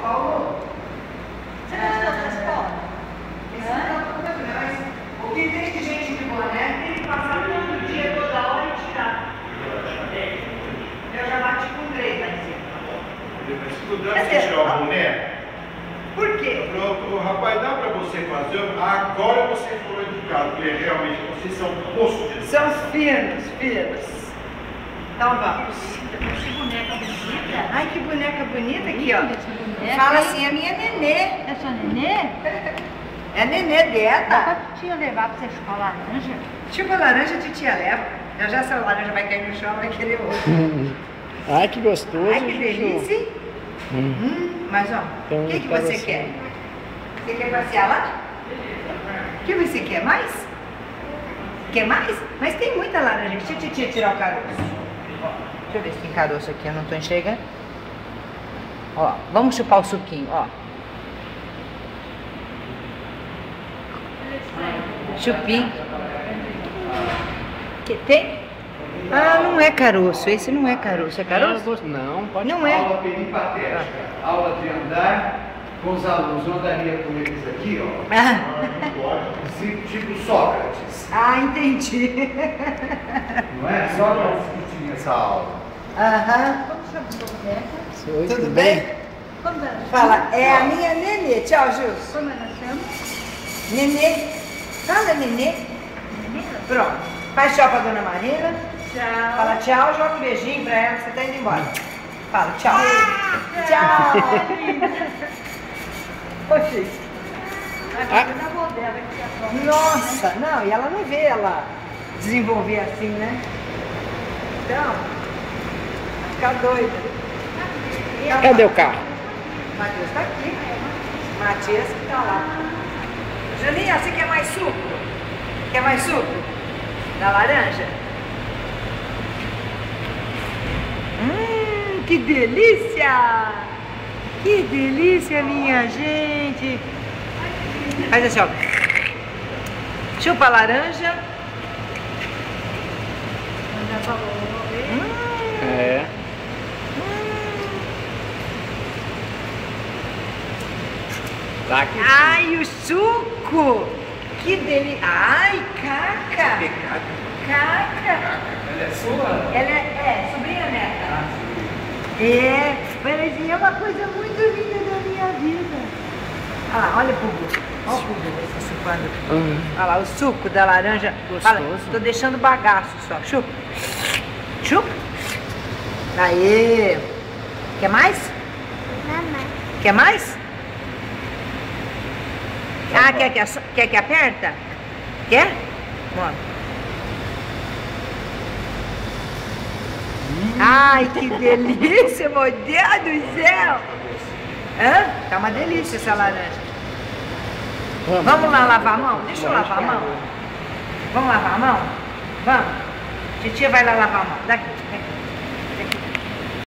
Paulo. Você gostou da escola? Mas o que tem de gente de boné tem que passar todo dia, toda hora e tirar. Eu já bati com 3 lá em cima. Estudante, você tirar o boné? Por quê? Pronto, rapaz, dá pra você fazer. Agora você foi educado, porque realmente vocês são poço de São finos, finos. Então vamos. Que boneca bonita. Ai, que boneca bonita aqui, ó. Boneca, Fala hein? assim, a minha nenê. É sua nenê? É a nenê dela. Dá pra tia levar pra você chupar laranja? Tipo a laranja, a titia leva. Já essa laranja vai cair no chão, vai querer outro. Ai, que gostoso. Ai, que delícia, hein? Mas ó, Então, o que tá você você. quer? Você quer passear lá? O que você quer mais? Quer mais? Mas tem muita laranja. Deixa a titia tirar o caroço. Deixa eu ver se tem caroço aqui, eu não tô enxergando. Ó, vamos chupar o suquinho, ó. Chupinho. Que tem? Ah, não é caroço. Esse não é caroço. É caroço? Não, pode. Não é. Aula peripatética, aula de andar com os alunos. Eu andaria com eles aqui, ó. Tipo Sócrates. Ah, entendi. Não é? Sócrates que tinha essa aula. Aham. Como chama sua boneca? Oi, Tudo bem? Como ela chama? Fala, é a minha nenê. Tchau, Gil. Como ela chama? Nenê. Fala, nenê. Menina? Pronto. Faz tchau pra dona Marina. Tchau. Fala tchau, joga um beijinho pra ela que você tá indo embora. Fala tchau. Tchau. Oxi. Vai ficar na avó dela que é a avó. Nossa, não, e ela não vê ela desenvolver assim, né? Então, vai ficar doida. Cadê o carro? Matheus tá aqui. Matias que tá lá. Julinha, você quer mais suco? Quer mais suco? Da laranja? Que delícia! Que delícia, minha gente! Faz assim, ó. Chupa a laranja. Já falou. É. Tá aqui. Ai, o suco! Que delícia! Ai, caca! Caca! Ela é sua? Ela é sobrinha neta. É, mas assim, é uma coisa muito linda da minha vida. Ah, olha o Pugu. Olha o Pugu se chupando. Olha lá, o suco da laranja. Fala, Gostoso. tô deixando bagaço só. Chupa. Chupa. Aê. Quer mais? Quer mais? Ah, quer que aperta? Quer? Bora. Ai, que delícia, meu Deus do céu! Hã? Tá uma delícia essa laranja. Vamos lá lavar a mão? Deixa eu lavar a mão. Vamos lavar a mão? Vamos? Titia vai lá lavar a mão. Daqui.